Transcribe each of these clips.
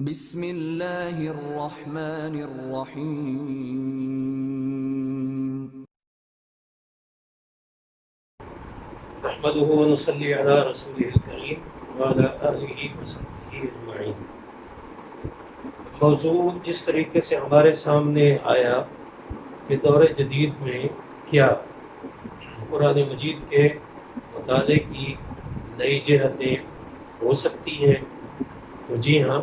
بسم اللہ الرحمن الرحیم۔ نحمده ونصلي على رسوله الكريم وعلى آلہ وصحبہ اجمعین۔ موضوع جس طریقے سے ہمارے سامنے آیا کہ دور جدید میں کیا قرآن مجید کے مطالعے کی نئی جہتیں ہو سکتی ہیں، تو جی ہاں،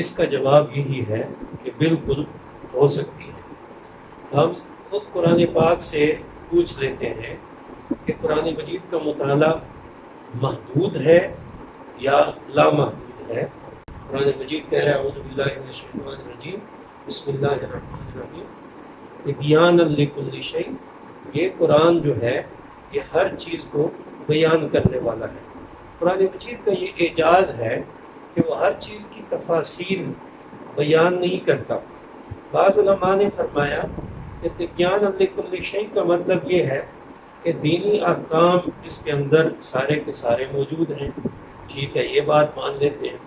اس کا جواب یہی ہے کہ بالکل ہو سکتی ہے۔ ہم خود قرآن پاک سے پوچھ لیتے ہیں کہ قرآن مجید کا مطالعہ محدود ہے یا لامحدود ہے۔ قرآن مجید کہہ رہا ہے اعوذ باللہ من الشیطان الرجیم بسم اللہ الرحمن الرحیم تبیانا لکل شیء، یہ قرآن جو ہے یہ ہر چیز کو بیان کرنے والا ہے۔ قرآن مجید کا یہ اعجاز ہے کہ وہ ہر چیز کی تفاصیل بیان نہیں کرتا۔ بعض علماء نے فرمایا کہ تبیانا لکل شیء کا مطلب یہ ہے کہ دینی احکام اس کے اندر سارے کے سارے موجود ہیں۔ ٹھیک ہے، یہ بات مان لیتے ہیں۔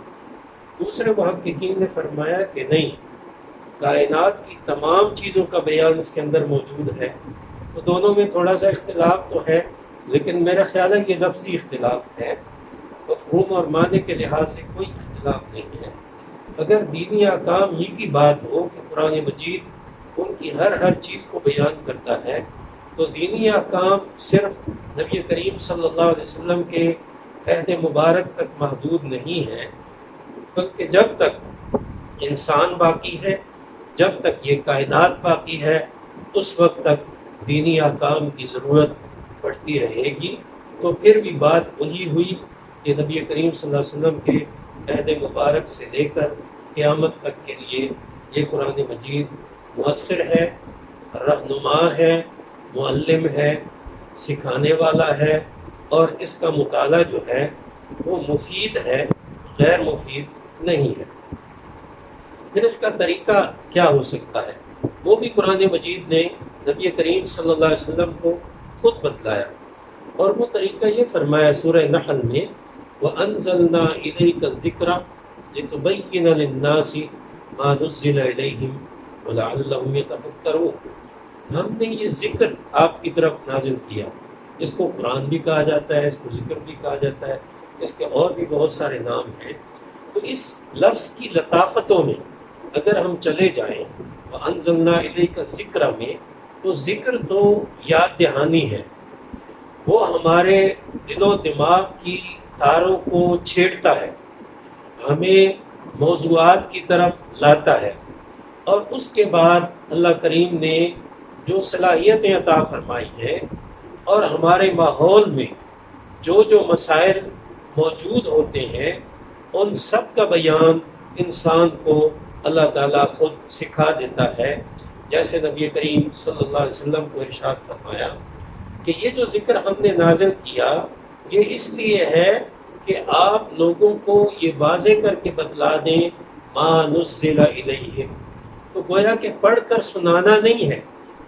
دوسرے محققین نے فرمایا کہ نہیں، کائنات کی تمام چیزوں کا بیان اس کے اندر موجود ہے۔ تو دونوں میں تھوڑا سا اختلاف تو ہے، لیکن میرا خیال ہے یہ لفظی اختلاف ہے، مفہوم اور معنی کے لحاظ سے کوئی اختلاف نہیں ہے۔ اگر دینی احکام ہی کی بات ہو کہ قرآن مجید ان کی ہر چیز کو بیان کرتا ہے، تو دینی احکام صرف نبی کریم صلی اللہ علیہ وسلم کے عہد مبارک تک محدود نہیں ہے، بلکہ جب تک انسان باقی ہے، جب تک یہ کائنات باقی ہے، اس وقت تک دینی احکام کی ضرورت پڑتی رہے گی۔ تو پھر بھی بات وہی ہوئی کہ نبی کریم صلی اللہ علیہ وسلم کے عہد مبارک سے لے کر قیامت تک کے لیے یہ قرآن مجید مؤثر ہے، رہنما ہے، معلم ہے، سکھانے والا ہے، اور اس کا مطالعہ جو ہے وہ مفید ہے، غیر مفید نہیں ہے۔ پھر اس کا طریقہ کیا ہو سکتا ہے؟ وہ بھی قرآن مجید نے نبی کریم صلی اللہ علیہ وسلم کو خود بتلایا، اور وہ طریقہ یہ فرمایا سورہ نحل میں وَأَنزَلْنَا إِلَيْكَ الذِّكْرَ لِتُبَيِّنَ لِلنَّاسِ مَا نُزِّلَ إِلَيْهِمْ وَلَعَلَّهُمْ يَتَفَكَّرُونَ۔ ہم نے یہ ذکر آپ کی طرف نازل کیا، اس کو قرآن بھی کہا جاتا ہے، اس کو ذکر بھی کہا جاتا ہے، اس کے اور بھی بہت سارے نام ہیں۔ تو اس لفظ کی لطافتوں میں اگر ہم چلے جائیں وَأَنزَلْنَا إِلَيْكَ الذِّكْرَ میں، تو ذکر تو یاد دہانی ہے، وہ ہمارے دل و دماغ کی تاروں کو چھیڑتا ہے، ہمیں موضوعات کی طرف لاتا ہے، اور اس کے بعد اللہ کریم نے جو صلاحیتیں عطا فرمائی ہیں اور ہمارے ماحول میں جو مسائل موجود ہوتے ہیں، ان سب کا بیان انسان کو اللہ تعالیٰ خود سکھا دیتا ہے۔ جیسے نبی کریم صلی اللہ علیہ وسلم کو ارشاد فرمایا کہ یہ جو ذکر ہم نے نازل کیا، یہ اس لیے ہے کہ آپ لوگوں کو یہ واضح کر کے بتلا دیں ما نزل الیہم۔ تو گویا کہ پڑھ کر سنانا نہیں ہے،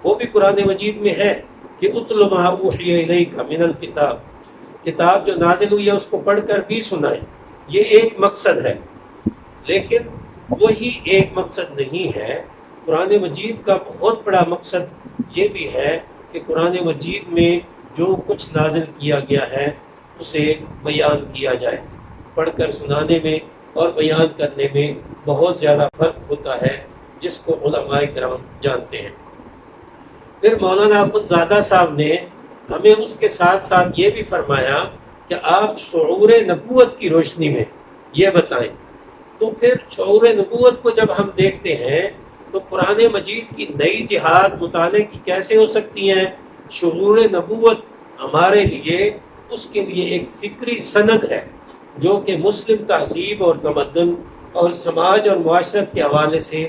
وہ بھی قرآن مجید میں ہے کہ اتل ما اوحی الیک من الکتاب، کتاب جو نازل ہوئی ہے اس کو پڑھ کر بھی سنائیں، یہ ایک مقصد ہے۔ لیکن وہی ایک مقصد نہیں ہے، قرآن مجید کا بہت بڑا مقصد یہ بھی ہے کہ قرآن مجید میں جو کچھ نازل کیا گیا ہے اسے بیان کیا جائے۔ پڑھ کر سنانے میں اور بیان کرنے میں بہت زیادہ فرق ہوتا ہے، جس کو علماء کرام جانتے ہیں۔ پھر مولانا اخندزادہ صاحب نے ہمیں اس کے ساتھ ساتھ یہ بھی فرمایا کہ آپ شعور نبوت کی روشنی میں یہ بتائیں۔ تو پھر شعور نبوت کو جب ہم دیکھتے ہیں تو قرآن مجید کی نئی جہات مطالعے کی کیسے ہو سکتی ہیں؟ شعور نبوت ہمارے لیے، اس کے لیے ایک فکری سند ہے جو کہ مسلم تہذیب اور تمدن اور سماج اور معاشرت کے حوالے سے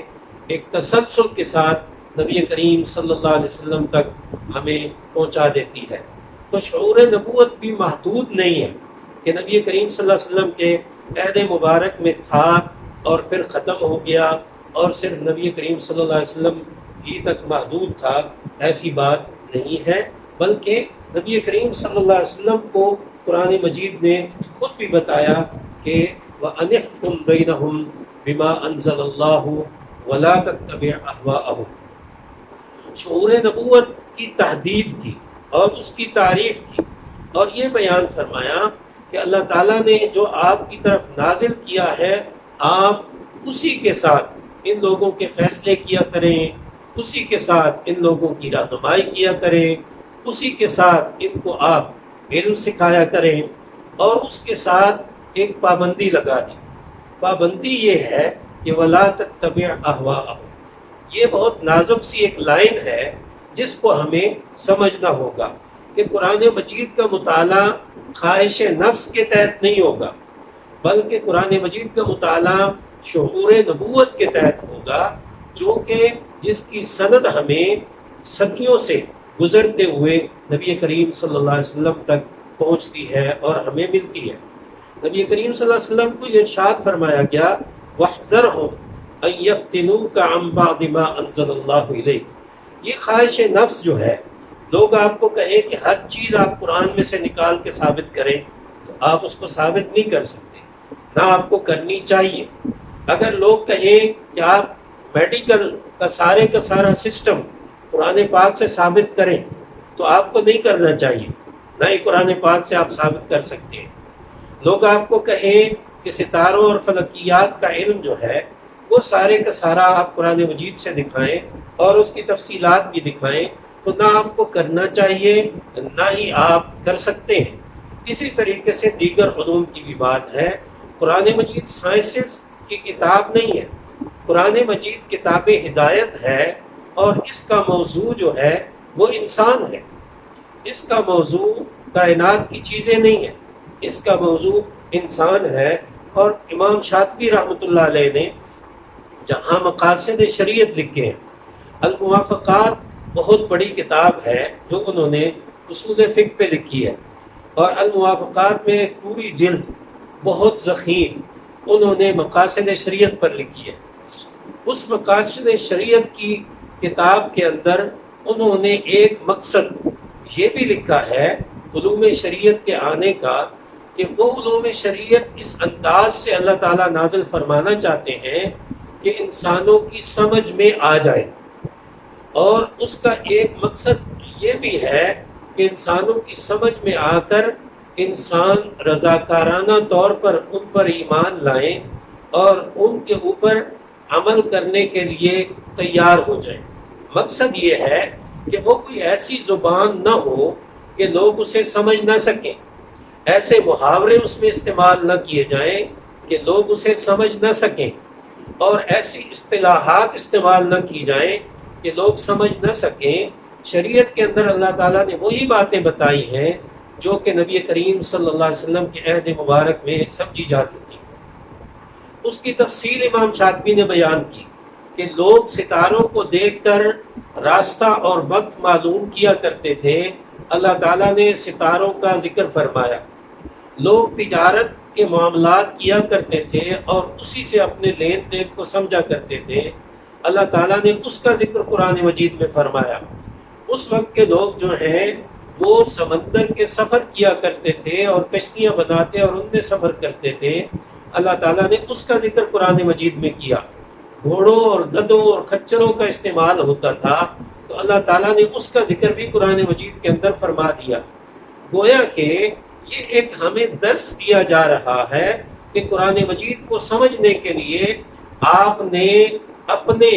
ایک تسلسل کے ساتھ نبی کریم صلی اللہ علیہ وسلم تک ہمیں پہنچا دیتی ہے۔ تو شعور نبوت بھی محدود نہیں ہے کہ نبی کریم صلی اللہ علیہ وسلم کے عہد مبارک میں تھا اور پھر ختم ہو گیا اور صرف نبی کریم صلی اللہ علیہ وسلم ہی تک محدود تھا، ایسی بات نہیں ہے، بلکہ نبی کریم صلی اللہ علیہ وسلم کو قرآن مجید نے خود بھی بتایا کہ وَأَنِحْكُمْ بَيْنَهُمْ بما انزل اللہ ولا تتبع اہواءہم۔ شعور نبوت کی تحدید کی اور اس کی تعریف کی، اور یہ بیان فرمایا کہ اللہ تعالیٰ نے جو آپ کی طرف نازل کیا ہے آپ اسی کے ساتھ ان لوگوں کے فیصلے کیا کریں، اسی کے ساتھ ان لوگوں کی رہنمائی کیا کریں، اسی کے ساتھ ان کو آپ علم سکھایا کریں، اور اس کے ساتھ ایک پابندی لگا دی۔ پابندی یہ ہے کہ وَلَا تَتَّبِعْ أَهْوَاءَهُمْ۔ یہ بہت نازک سی ایک لائن ہے جس کو ہمیں سمجھنا ہوگا کہ قرآن مجید کا مطالعہ خواہش نفس کے تحت نہیں ہوگا، بلکہ قرآن مجید کا مطالعہ شعور نبوت کے تحت ہوگا، جو کہ جس کی سند ہمیں صدیوں سے گزرتے ہوئے نبی کریم صلی اللہ علیہ وسلم تک پہنچتی ہے اور ہمیں ملتی ہے۔ نبی کریم صلی اللہ علیہ وسلم کو یہ ارشاد فرمایا گیا وَاحْذَرْهُمْ أَن يَفْتِنُوكَ عَن بَعْضِ مَا أَنزَلَ اللَّهُ إِلَيْكَ۔ یہ خواہش نفس جو ہے، لوگ آپ کو کہیں کہ ہر چیز آپ قرآن میں سے نکال کے ثابت کریں، تو آپ اس کو ثابت نہیں کر سکتے، نہ آپ کو کرنی چاہیے۔ اگر لوگ کہیں کہ آپ میڈیکل کا سارا سسٹم قرآن پاک سے ثابت کریں، تو آپ کو نہیں کرنا چاہیے، نہ ہی قرآن پاک سے آپ ثابت کر سکتے ہیں۔ لوگ آپ کو کہیں کہ ستاروں اور فلکیات کا علم جو ہے وہ سارے کا سارا آپ قرآن مجید سے دکھائیں اور اس کی تفصیلات بھی دکھائیں، تو نہ آپ کو کرنا چاہیے نہ ہی آپ کر سکتے ہیں۔ اسی طریقے سے دیگر علوم کی بھی بات ہے۔ قرآن مجید سائنسز کی کتاب نہیں ہے، قرآن مجید کتاب ہدایت ہے، اور اس کا موضوع جو ہے وہ انسان ہے۔ اس کا موضوع کائنات کی چیزیں نہیں ہیں، اس کا موضوع انسان ہے۔ اور امام شاطبی رحمۃ اللہ علیہ نے جہاں مقاصد شریعت لکھے ہیں، الموافقات بہت بڑی کتاب ہے جو انہوں نے اصول فقہ پہ لکھی ہے، اور الموافقات میں ایک پوری جلد بہت ضخیم انہوں نے مقاصد شریعت پر لکھی ہے۔ اس مقاصد شریعت کی کتاب کے اندر انہوں نے ایک مقصد یہ بھی لکھا ہے علوم شریعت کے آنے کا، کہ وہ علوم شریعت اس انداز سے اللہ تعالیٰ نازل فرمانا چاہتے ہیں کہ انسانوں کی سمجھ میں آ جائے، اور اس کا ایک مقصد یہ بھی ہے کہ انسانوں کی سمجھ میں آ کر انسان رضاکارانہ طور پر ان پر ایمان لائیں اور ان کے اوپر عمل کرنے کے لیے تیار ہو جائیں۔ مقصد یہ ہے کہ وہ کوئی ایسی زبان نہ ہو کہ لوگ اسے سمجھ نہ سکیں، ایسے محاورے اس میں استعمال نہ کیے جائیں کہ لوگ اسے سمجھ نہ سکیں، اور ایسی اصطلاحات استعمال نہ کی جائیں کہ لوگ سمجھ نہ سکیں۔ شریعت کے اندر اللہ تعالیٰ نے وہی باتیں بتائی ہیں جو کہ نبی کریم صلی اللہ علیہ وسلم کے عہد مبارک میں سمجھی جاتی تھی۔ اس کی تفصیل امام شاطبی نے بیان کی کہ لوگ ستاروں کو دیکھ کر راستہ اور وقت معلوم کیا کرتے تھے، اللہ تعالیٰ نے ستاروں کا ذکر فرمایا۔ لوگ تجارت کے معاملات کیا کرتے تھے اور اسی سے اپنے لین دین کو سمجھا کرتے تھے، اللہ تعالیٰ نے اس کا ذکر قرآن مجید میں فرمایا۔ اس وقت کے لوگ جو ہیں وہ سمندر کے سفر کیا کرتے تھے اور کشتیاں بناتے اور ان میں سفر کرتے تھے، اللہ تعالیٰ نے اس کا ذکر قرآن مجید میں کیا۔ گھوڑوں اور گدھوں اور خچروں کا استعمال ہوتا تھا، تو اللہ تعالیٰ نے اس کا ذکر بھی قرآن مجید کے اندر فرما دیا۔ گویا کہ یہ ایک ہمیں درس دیا جا رہا ہے کہ قرآن مجید کو سمجھنے کے لیے آپ نے اپنے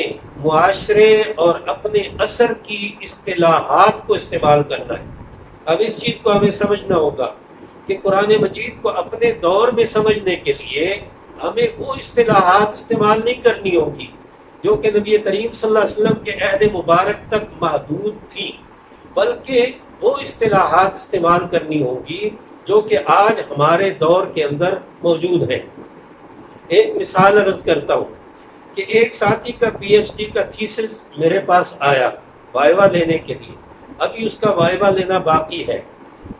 معاشرے اور اپنے اثر کی اصطلاحات کو استعمال کرنا ہے۔ اب اس چیز کو ہمیں سمجھنا ہوگا کہ قرآن مجید کو اپنے دور میں سمجھنے کے لیے ہمیں وہ اصطلاحات استعمال نہیں کرنی ہوگی جو کہ نبی کریم صلی اللہ علیہ وسلم کے عہد مبارک تک محدود تھی، بلکہ وہ اصطلاحات استعمال کرنی ہوگی جو کہ آج ہمارے دور کے اندر موجود ہیں۔ ایک مثال عرض کرتا ہوں کہ ایک ساتھی کا پی ایچ ڈی کا تھیسس میرے پاس آیا وائوا لینے کے لیے، ابھی اس کا وائوا لینا باقی ہے۔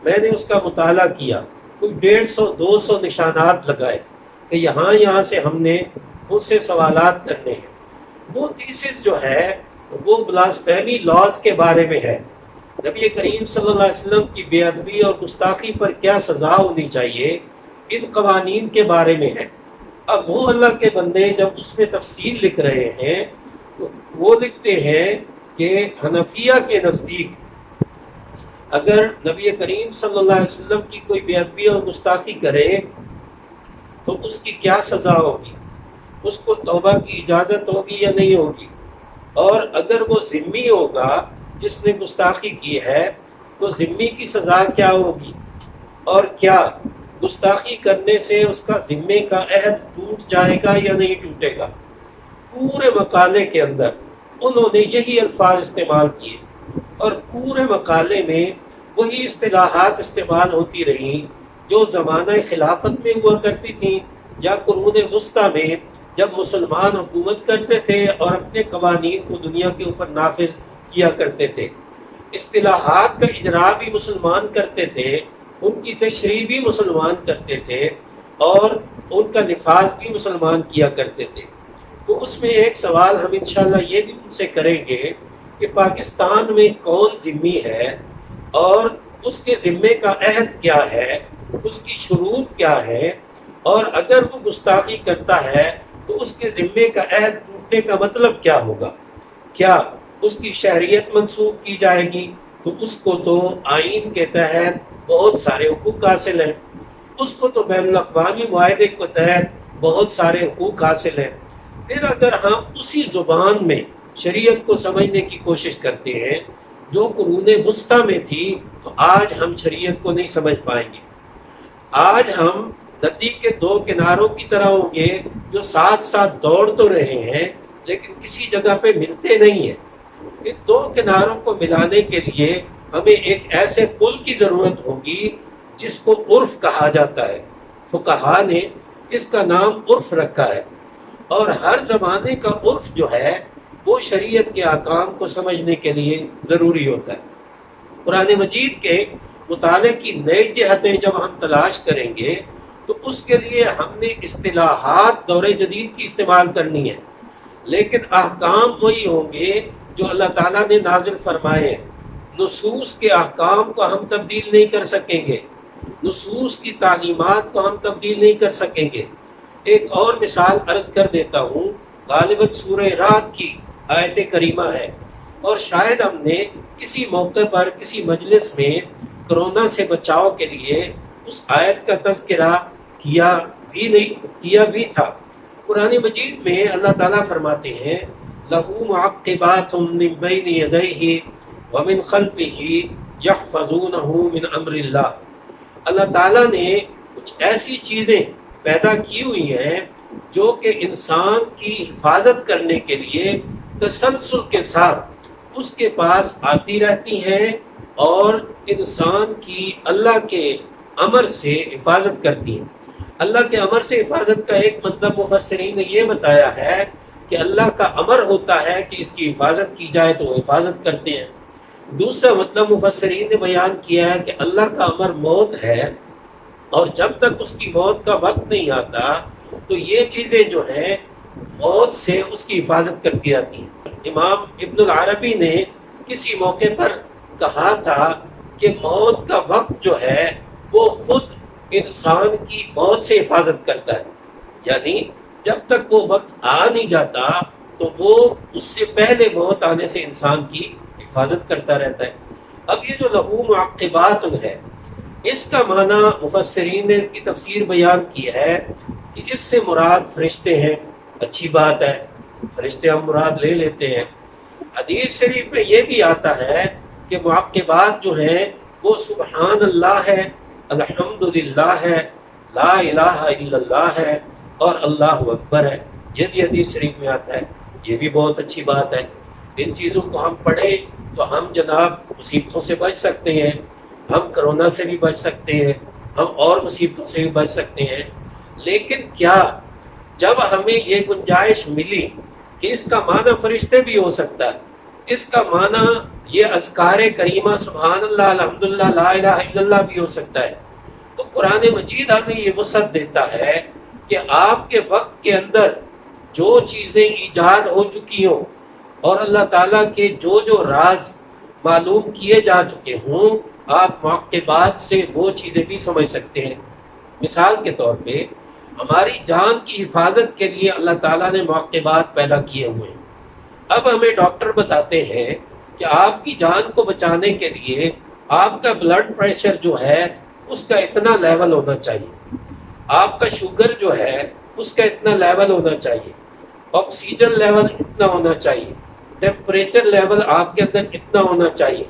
میں نے اس کا مطالعہ کیا، کوئی 150-200 نشانات لگائے کہ یہاں سے ہم نے ان سے سوالات کرنے ہیں۔ وہ تھیسس جو ہے وہ بلاسفیمی لاز کے بارے میں ہے، نبی کریم صلی اللہ علیہ وسلم کی بے ادبی اور گستاخی پر کیا سزا ہونی چاہیے، ان قوانین کے بارے میں ہے۔ اب وہ اللہ کے بندے جب اس میں تفصیل لکھ رہے ہیں تو وہ لکھتے ہیں کہ حنفیہ کے نزدیک اگر نبی کریم صلی اللہ علیہ وسلم کی کوئی بے ادبی اور گستاخی کرے تو اس کی کیا سزا ہوگی، اس کو توبہ کی اجازت ہوگی یا نہیں ہوگی، اور اگر وہ ذمی ہوگا جس نے گستاخی کی ہے تو ذمی کی سزا کیا ہوگی، اور کیا گستاخی کرنے سے اس کا ذمے کا عہد ٹوٹ جائے گا یا نہیں ٹوٹے گا۔ پورے مقالے کے اندر انہوں نے یہی الفاظ استعمال کیے، اور پورے مقالے میں وہی اصطلاحات استعمال ہوتی رہیں جو زمانہ خلافت میں ہوا کرتی تھیں یا قرون وسطیٰ میں جب مسلمان حکومت کرتے تھے اور اپنے قوانین کو دنیا کے اوپر نافذ کیا کرتے تھے۔ اصطلاحات کا اجرا بھی مسلمان کرتے تھے، ان کی تشریح بھی مسلمان کرتے تھے، اور ان کا نفاذ بھی مسلمان کیا کرتے تھے۔ تو اس میں ایک سوال ہم انشاءاللہ یہ بھی ان سے کریں گے کہ پاکستان میں کون ذمی ہے اور اس کے ذمے کا عہد کیا ہے، اس کی شروط کیا ہے، اور اگر وہ گستاخی کرتا ہے تو اس کے ذمے کا عہد ٹوٹنے کا مطلب کیا ہوگا، کیا اس کی شہریت منسوخ کی جائے گی؟ تو اس کو تو آئین کے تحت بہت سارے حقوق حاصل ہیں، اس کو تو بین الاقوامی معاہدے کے تحت بہت سارے حقوق حاصل ہیں۔ پھر اگر ہم اسی زبان میں شریعت کو سمجھنے کی کوشش کرتے ہیں جو قرون وسطیٰ میں تھی، تو آج ہم شریعت کو نہیں سمجھ پائیں گے۔ آج ہم ندی کے دو کناروں کی طرح ہوں گے جو ساتھ ساتھ دوڑ تو رہے ہیں لیکن کسی جگہ پہ ملتے نہیں ہیں۔ ان دو کناروں کو ملانے کے لیے ہمیں ایک ایسے پل کی ضرورت ہوگی جس کو عرف کہا جاتا ہے۔ فقہا نے اس کا نام عرف رکھا ہے، اور ہر زمانے کا عرف جو ہے وہ شریعت کے احکام کو سمجھنے کے لیے ضروری ہوتا ہے۔ قرآن مجید کے مطالعے کی نئی جہتیں جب ہم تلاش کریں گے تو اس کے لیے ہم نے اصطلاحات دور جدید کی استعمال کرنی ہے، لیکن احکام وہی ہوں گے جو اللہ تعالیٰ نے نازل فرمائے ہیں۔ نصوص کے احکام کو ہم تبدیل نہیں کر سکیں گے، نصوص کی تعلیمات کو ہم تبدیل نہیں کر سکیں گے۔ ایک اور مثال عرض کر دیتا ہوں، غالباً سورہ رات کی آیت کریمہ ہے، اور شاید ہم نے کسی موقع پر کسی مجلس میں کرونا سے بچاؤ کے لیے اس آیت کا تذکرہ کیا بھی تھا۔ قرآن مجید میں اللہ تعالیٰ فرماتے ہیں لَهُ مُعَقِّبَاتٌ مِّن بَيْنِ يَدَيْهِ وَمِن خَلْفِهِ يَحْفَظُونَهُ مِنْ أَمْرِ اللَّهِ۔ اللہ تعالیٰ نے کچھ ایسی چیزیں پیدا کی ہوئی ہیں جو کہ انسان کی حفاظت کرنے کے لیے تسلسل کے ساتھ اس کے پاس آتی رہتی ہیں اور انسان کی اللہ کے امر سے حفاظت کرتی ہیں۔ اللہ کے امر سے حفاظت کا ایک مطلب مفسرین نے یہ بتایا ہے کہ اللہ کا امر ہوتا ہے کہ اس کی حفاظت کی جائے تو وہ حفاظت کرتے ہیں۔ دوسرا مطلب مفسرین نے بیان کیا ہے کہ اللہ کا امر موت ہے، اور جب تک اس کی موت کا وقت نہیں آتا تو یہ چیزیں جو ہیں موت سے اس کی حفاظت کرتی جاتی ہیں۔ امام ابن العربی نے کسی موقع پر کہا تھا کہ موت کا وقت جو ہے وہ خود انسان کی موت سے حفاظت کرتا ہے، یعنی جب تک وہ وقت آ نہیں جاتا تو وہ اس سے پہلے موت آنے سے انسان کی حفاظت کرتا رہتا ہے۔ اب یہ جو لہو معقبات ہے، اس کا معنی مفسرین نے اس کی تفسیر بیان کی ہے کہ اس سے مراد فرشتے ہیں۔ اچھی بات ہے، فرشتے ہم مراد لے لیتے ہیں۔ حدیث شریف میں یہ بھی آتا ہے کہ معقبات جو ہیں وہ سبحان اللہ ہے، الحمدللہ ہے، لا الہ الا اللہ ہے، اور اللہ اکبر ہے۔ یہ بھی حدیث شریف میں آتا ہے، یہ بھی بہت اچھی بات ہے۔ ان چیزوں کو ہم پڑھیں تو ہم جناب مصیبتوں سے بچ سکتے ہیں، ہم کرونا سے بھی بچ سکتے ہیں، ہم اور مصیبتوں سے بھی بچ سکتے ہیں۔ لیکن کیا جب ہمیں یہ گنجائش ملی کہ اس کا معنی فرشتے بھی ہو سکتا ہے، اس کا معنی یہ اذکار کریمہ سبحان اللہ الحمدللہ لا الہ الا اللہ بھی ہو سکتا ہے، تو قرآن مجید ہمیں یہ وسعت دیتا ہے کہ آپ کے وقت کے اندر جو چیزیں ایجاد ہو چکی ہوں اور اللہ تعالیٰ کے جو جو راز معلوم کیے جا چکے ہوں، آپ معقبات سے وہ چیزیں بھی سمجھ سکتے ہیں۔ مثال کے طور پہ ہماری جان کی حفاظت کے لیے اللہ تعالیٰ نے موقعات پیدا کیے ہوئے ہیں۔ اب ہمیں ڈاکٹر بتاتے ہیں کہ آپ کی جان کو بچانے کے لیے آپ کا بلڈ پریشر جو ہے اس کا اتنا لیول ہونا چاہیے، آپ کا شوگر جو ہے اس کا اتنا لیول ہونا چاہیے، آکسیجن لیول اتنا ہونا چاہیے، ٹیمپریچر لیول آپ کے اندر اتنا ہونا چاہیے،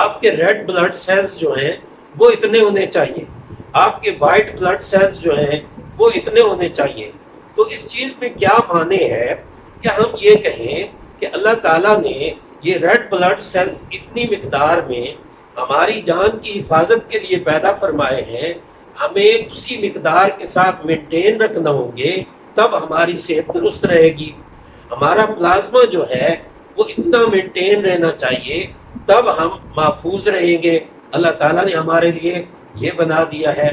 آپ کے ریڈ بلڈ سیلز جو ہیں وہ اتنے ہونے چاہیے، آپ کے وائٹ بلڈ سیلز جو ہیں وہ اتنے ہونے چاہیے۔ تو اس چیز میں کیا معنی ہے کہ ہم یہ کہیں کہ اللہ تعالیٰ نے یہ ریڈ بلڈ سیلز اتنی مقدار میں ہماری جان کی حفاظت کے لیے پیدا فرمائے ہیں، ہمیں اسی مقدار کے ساتھ مینٹین رکھنا ہوں گے، تب ہماری صحت درست رہے گی۔ ہمارا پلازما جو ہے وہ اتنا مینٹین رہنا چاہیے، تب ہم محفوظ رہیں گے۔ اللہ تعالیٰ نے ہمارے لیے یہ بنا دیا ہے۔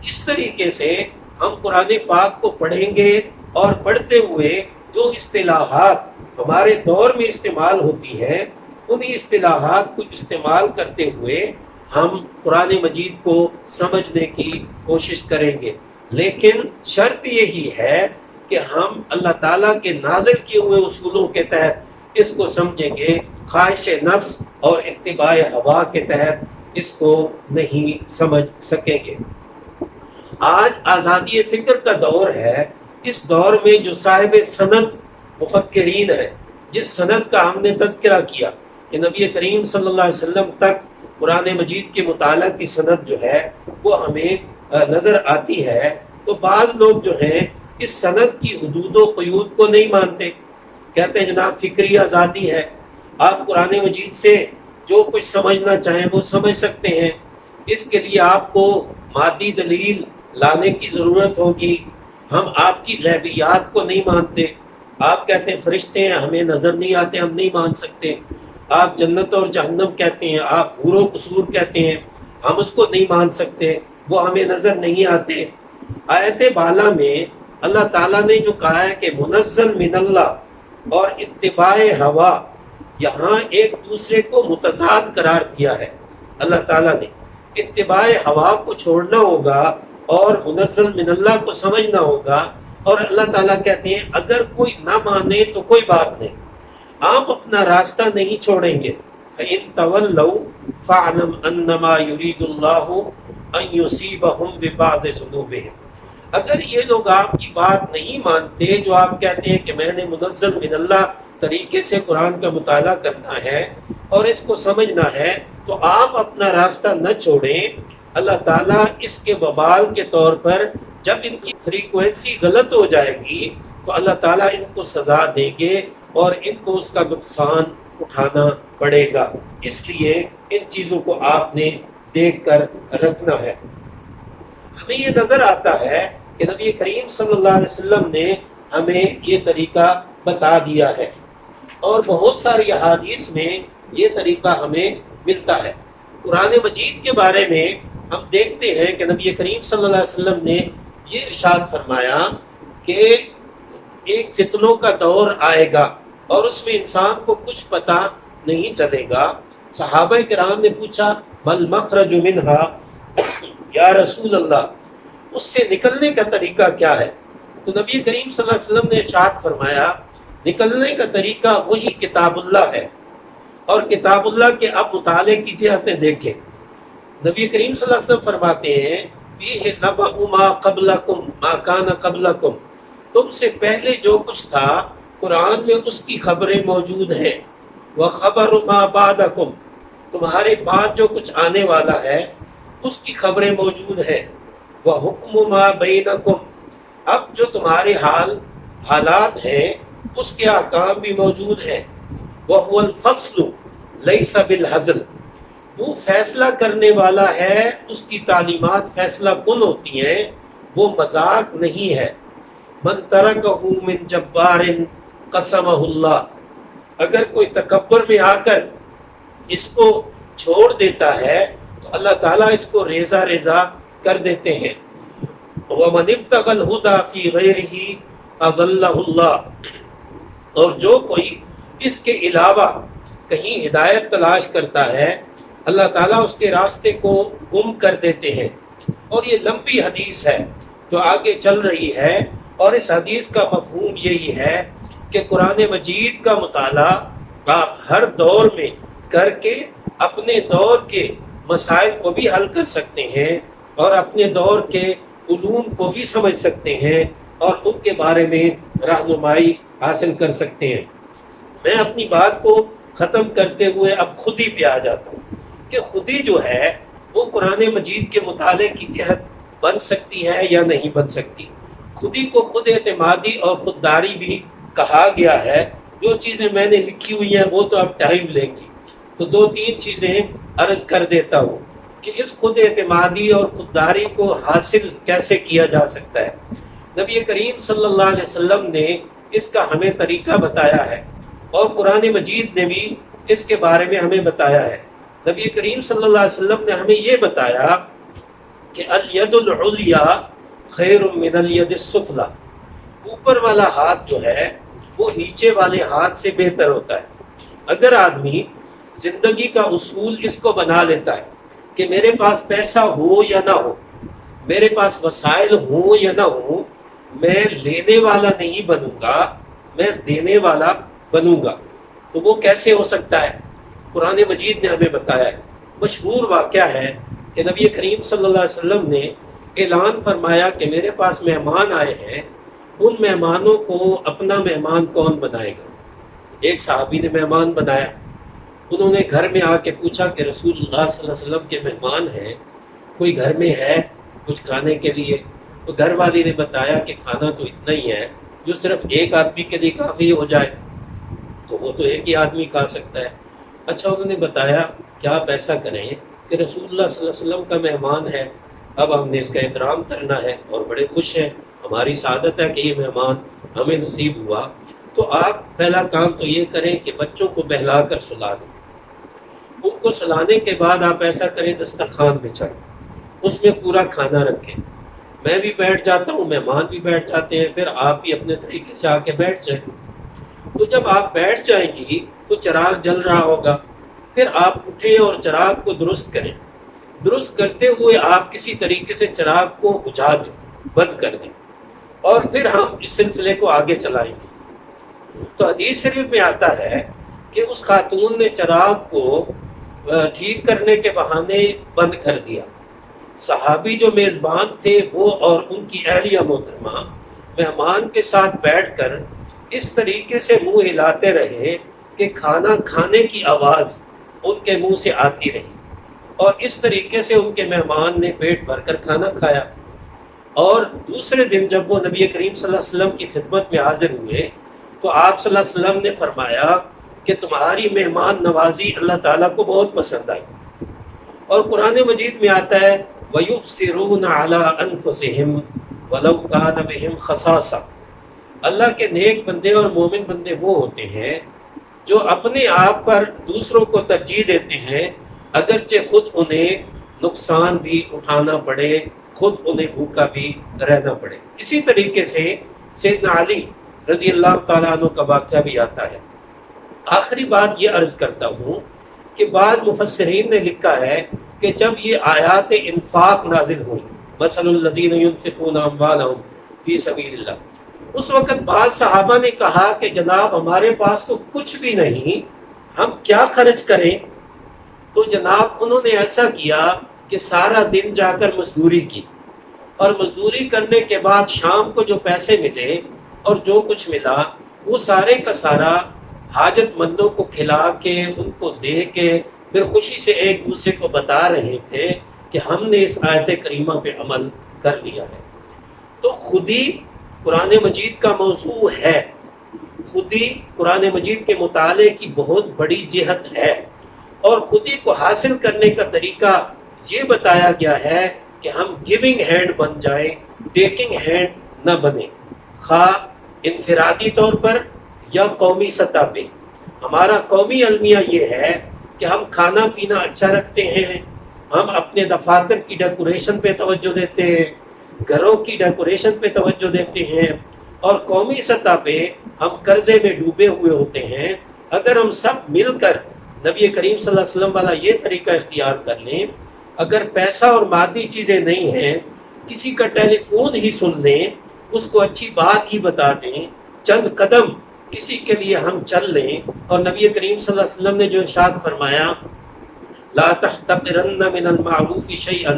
اس طریقے سے ہم قرآن پاک کو پڑھیں گے اور پڑھتے ہوئے جو اصطلاحات ہمارے دور میں استعمال ہوتی ہیں انہی اصطلاحات کو استعمال کرتے ہوئے ہم قرآن مجید کو سمجھنے کی کوشش کریں گے، لیکن شرط یہی ہے کہ ہم اللہ تعالیٰ کے نازل کیے ہوئے اصولوں کے تحت اس کو سمجھیں گے، خواہش نفس اور اتباع ہوا کے تحت اس کو نہیں سمجھ سکیں گے۔ آج آزادی فکر کا دور ہے۔ اس دور میں جو صاحب سند مفکرین ہیں، جس سند کا ہم نے تذکرہ کیا کہ نبی کریم صلی اللہ علیہ وسلم تک قرآن مجید کے مطالعہ کی سند جو ہے وہ ہمیں نظر آتی ہے، تو بعض لوگ جو ہیں اس سند کی حدود و قیود کو نہیں مانتے، کہتے ہیں جناب فکری آزادی ہے، آپ قرآن مجید سے جو کچھ سمجھنا چاہیں وہ سمجھ سکتے ہیں، اس کے لیے آپ کو مادی دلیل لانے کی ضرورت ہوگی، ہم آپ کی غیبیات کو نہیں مانتے، آپ کہتے ہیں فرشتے ہیں ہمیں نظر نہیں آتے، ہم نہیں مان سکتے، آپ جنت اور جہنم کہتے ہیں، آپ حور و قصور کہتے ہیں، ہم اس کو نہیں مان سکتے، وہ ہمیں نظر نہیں آتے۔ آیت بالا میں اللہ تعالیٰ نے جو کہا ہے کہ منزل من اللہ اور اتباع ہوا، یہاں ایک دوسرے کو متضاد قرار دیا ہے۔ اللہ تعالیٰ نے اتباع ہوا کو چھوڑنا ہوگا اور منزل من اللہ کو سمجھنا ہوگا، اور اللہ تعالیٰ کہتے ہیں اگر کوئی نہ مانے تو کوئی بات نہیں، آپ اپنا راستہ نہیں چھوڑیں گے۔ فَإِن تَوَلَّوْا فَاعْلَمْ أَنَّمَا يُرِيدُ اللَّهُ أَن يُصِيبَهُم بِبَعْضِ ذُنُوبِهِمْ، اگر یہ لوگ آپ کی بات نہیں مانتے جو آپ کہتے ہیں کہ میں نے منزل من اللہ طریقے سے قرآن کا مطالعہ کرنا ہے اور اس کو سمجھنا ہے، تو آپ اپنا راستہ نہ چھوڑیں۔ اللہ تعالیٰ اس کے وبال کے طور پر جب ان کی فریکوینسی غلط ہو جائے گی تو اللہ تعالیٰ ان کو سزا دیں گے اور ان کو اس کا نقصان اٹھانا پڑے گا۔ اس لیے ان چیزوں کو آپ نے دیکھ کر رکھنا ہے۔ ہمیں یہ نظر آتا ہے کہ نبی کریم صلی اللہ علیہ وسلم نے ہمیں یہ طریقہ بتا دیا ہے، اور بہت ساری احادیث میں یہ طریقہ ہمیں ملتا ہے۔ قرآن مجید کے بارے میں ہم دیکھتے ہیں کہ نبی کریم صلی اللہ علیہ وسلم نے یہ ارشاد فرمایا کہ ایک فتنوں کا دور آئے گا اور اس میں انسان کو کچھ پتہ نہیں چلے گا۔ صحابہ کرام نے پوچھا مل مخرج منہا یا رسول اللہ، اس سے نکلنے کا طریقہ کیا ہے؟ تو نبی کریم صلی اللہ علیہ وسلم نے ارشاد فرمایا نکلنے کا طریقہ وہی کتاب اللہ ہے، اور کتاب اللہ کے اب مطالعے کیجیے، آپ نے دیکھیں نبی کریم صلی اللہ علیہ وسلم فرماتے ہیں فیہ نبأ ما قبلکم ما کان قبلکم، تم سے پہلے جو کچھ تھا قرآن میں اس کی خبریں موجود ہیں، وخبر ما بعدکم، تمہارے بعد جو کچھ آنے والا ہے اس کی خبریں موجود ہیں، وحکم ما بینکم، اب جو تمہارے حالات ہیں اس کے احکام بھی موجود ہیں، وَهُوَ الْفَصْلُ لَيْسَ بِالْحَزْلِ، وہ فیصلہ کرنے والا ہے، اس کی تعلیمات فیصلہ کن ہوتی ہیں، وہ مذاق نہیں ہے۔ مَنْ تَرَكَهُ مِنْ جَبَّارٍ قَسَمَهُ اللَّهُ، اگر کوئی تکبر میں آ کر اس کو چھوڑ دیتا ہے تو اللہ تعالیٰ اس کو ریزہ ریزہ کر دیتے ہیں۔ وَمَنِ ابْتَغَى الْهُدَى فِي غَيْرِهِ أَضَلَّهُ اللَّهُ، اور جو کوئی اس کے علاوہ کہیں ہدایت تلاش کرتا ہے اللہ تعالیٰ اس کے راستے کو گم کر دیتے ہیں۔ اور یہ لمبی حدیث ہے، جو آگے چل رہی ہے، اور اس حدیث کا مفہوم یہی ہے کہ قرآن مجید کا مطالعہ آپ ہر دور میں کر کے اپنے دور کے مسائل کو بھی حل کر سکتے ہیں اور اپنے دور کے علوم کو بھی سمجھ سکتے ہیں اور ان کے بارے میں رہنمائی حاصل کر سکتے ہیں۔ میں اپنی بات کو ختم کرتے ہوئے اب خود ہی پہ آ جاتا ہوں کہ خودی جو ہے وہ قرآن مجید کے مطالعے کی جہت بن سکتی ہے یا نہیں بن سکتی۔ خودی کو خود اعتمادی اور خودداری بھی کہا گیا ہے۔ جو چیزیں میں نے لکھی ہوئی ہیں وہ تو اب ٹائم لیں گی، تو 2-3 چیزیں عرض کر دیتا ہوں کہ اس خود اعتمادی اور خودداری کو حاصل کیسے کیا جا سکتا ہے۔ نبی کریم صلی اللہ علیہ وسلم نے اس کا ہمیں طریقہ بتایا ہے اور قرآن مجید نے بھی اس کے بارے میں ہمیں بتایا ہے۔ نبی کریم صلی اللہ علیہ وسلم نے ہمیں یہ بتایا کہ الید العلیا خیر من الید السفلی، اوپر والا ہاتھ جو ہے وہ نیچے والے ہاتھ سے بہتر ہوتا ہے۔ اگر آدمی زندگی کا اصول اس کو بنا لیتا ہے کہ میرے پاس پیسہ ہو یا نہ ہو، میرے پاس وسائل ہوں یا نہ ہوں، میں لینے والا نہیں بنوں گا، میں دینے والا بنوں گا، تو وہ کیسے ہو سکتا ہے؟ قرآن مجید نے ہمیں بتایا ہے۔ مشہور واقعہ ہے کہ نبی کریم صلی اللہ علیہ وسلم نے اعلان فرمایا کہ میرے پاس مہمان آئے ہیں، ان مہمانوں کو اپنا مہمان کون بنائے گا؟ ایک صحابی نے مہمان بنایا۔ انہوں نے گھر میں آ کے پوچھا کہ رسول اللہ صلی اللہ علیہ وسلم کے مہمان ہیں، کوئی گھر میں ہے کچھ کھانے کے لیے؟ تو گھر والی نے بتایا کہ کھانا تو اتنا ہی ہے جو صرف ایک آدمی کے لیے کافی ہو جائے، تو وہ تو ایک ہی آدمی کھا سکتا ہے۔ اچھا، انہوں نے بتایا کہ آپ ایسا کریں کہ رسول اللہ صلی اللہ علیہ وسلم کا مہمان ہے، اب ہم نے اس کا احترام کرنا ہے اور بڑے خوش ہیں، ہماری سعادت ہے کہ یہ مہمان ہمیں نصیب ہوا، تو آپ پہلا کام تو یہ کریں کہ بچوں کو بہلا کر سلا دیں۔ ان کو سلانے کے بعد آپ ایسا کریں دسترخوان بچھائیں، اس میں پورا کھانا رکھیں، میں بھی بیٹھ جاتا ہوں، مہمان بھی بیٹھ جاتے ہیں، پھر آپ بھی اپنے طریقے سے آ کے بیٹھ جائیں۔ تو جب آپ بیٹھ جائیں گی تو چراغ جل رہا ہوگا، پھر آپ اٹھیں اور چراغ کو درست کریں، درست کرتے ہوئے آپ کسی طریقے سے چراغ کو بجھا دیں، بند کر دیں، اور پھر ہم اس سلسلے کو آگے چلائیں گے۔ تو حدیث شریف میں آتا ہے کہ اس خاتون نے چراغ کو ٹھیک کرنے کے بہانے بند کر دیا۔ صحابی جو میزبان تھے وہ اور ان کی اہلیہ محترمہ مہمان کے ساتھ بیٹھ کر اس طریقے سے منہ ہلاتے رہے کہ کھانا کھانے کی آواز ان کے منہ سے آتی رہی، اور اس طریقے سے ان کے مہمان نے پیٹ بھر کر کھانا کھایا۔ اور دوسرے دن جب وہ نبی کریم صلی اللہ علیہ وسلم کی خدمت میں حاضر ہوئے تو آپ صلی اللہ علیہ وسلم نے فرمایا کہ تمہاری مہمان نوازی اللہ تعالیٰ کو بہت پسند آئی۔ اور قرآن مجید میں آتا ہے وَيُؤْثِرُونَ عَلَىٰ أَنفُسِهِمْ وَلَوْ كَانَ بِهِمْ خَصَاصَةٌ، اللہ کے نیک بندے اور مومن بندے وہ ہوتے ہیں جو اپنے آپ پر دوسروں کو ترجیح دیتے ہیں، اگرچہ خود انہیں نقصان بھی اٹھانا پڑے، خود انہیں بھوکا بھی رہنا پڑے۔ اسی طریقے سے سیدنا علی رضی اللہ تعالیٰ عنہ کا واقعہ بھی آتا ہے۔ آخری بات یہ عرض کرتا ہوں کہ بعض مفسرین نے لکھا ہے کہ جب یہ آیات انفاق نازل ہوئی، مثل الذین ينفقون اموالهم فی سبیل اللہ، اس وقت بعض صحابہ نے کہا کہ جناب ہمارے پاس تو کچھ بھی نہیں، ہم کیا خرچ کریں؟ تو جناب انہوں نے ایسا کیا کہ سارا دن جا کر مزدوری کی، اور مزدوری کرنے کے بعد شام کو جو پیسے ملے اور جو کچھ ملا وہ سارے کا سارا حاجت مندوں کو کھلا کے ان کو دے کے پھر خوشی سے ایک دوسرے کو بتا رہے تھے کہ ہم نے اس آیت کریمہ پہ عمل کر لیا ہے۔ تو خودی قرآن مجید کا موضوع ہے، خودی قرآن مجید کے مطالعے کی بہت بڑی جہت ہے، اور خودی کو حاصل کرنے کا طریقہ یہ بتایا گیا ہے کہ ہم گیونگ ہینڈ بن جائیں، ٹیکنگ ہینڈ نہ بنے، خواہ انفرادی طور پر یا قومی سطح پہ۔ ہمارا قومی المیہ یہ ہے کہ ہم کھانا پینا اچھا رکھتے ہیں، ہم اپنے دفاتر کی ڈیکوریشن پہ توجہ دیتے ہیں، گھروں کی ڈیکوریشن پہ توجہ دیتے ہیں، اور قومی سطح پہ ہم قرضے میں ڈوبے ہوئے ہوتے ہیں۔ اگر ہم سب مل کر نبی کریم صلی اللہ علیہ وسلم والا یہ طریقہ اختیار کر لیں، اگر پیسہ اور مادی چیزیں نہیں ہیں کسی کا ٹیلی فون ہی سن لیں، اس کو اچھی بات ہی بتا دیں، چند قدم کسی کے لیے ہم چل لیں. اور نبی کریم صلی اللہ علیہ وسلم نے جو ارشاد فرمایا لا تحتقرن من المعروف شیئا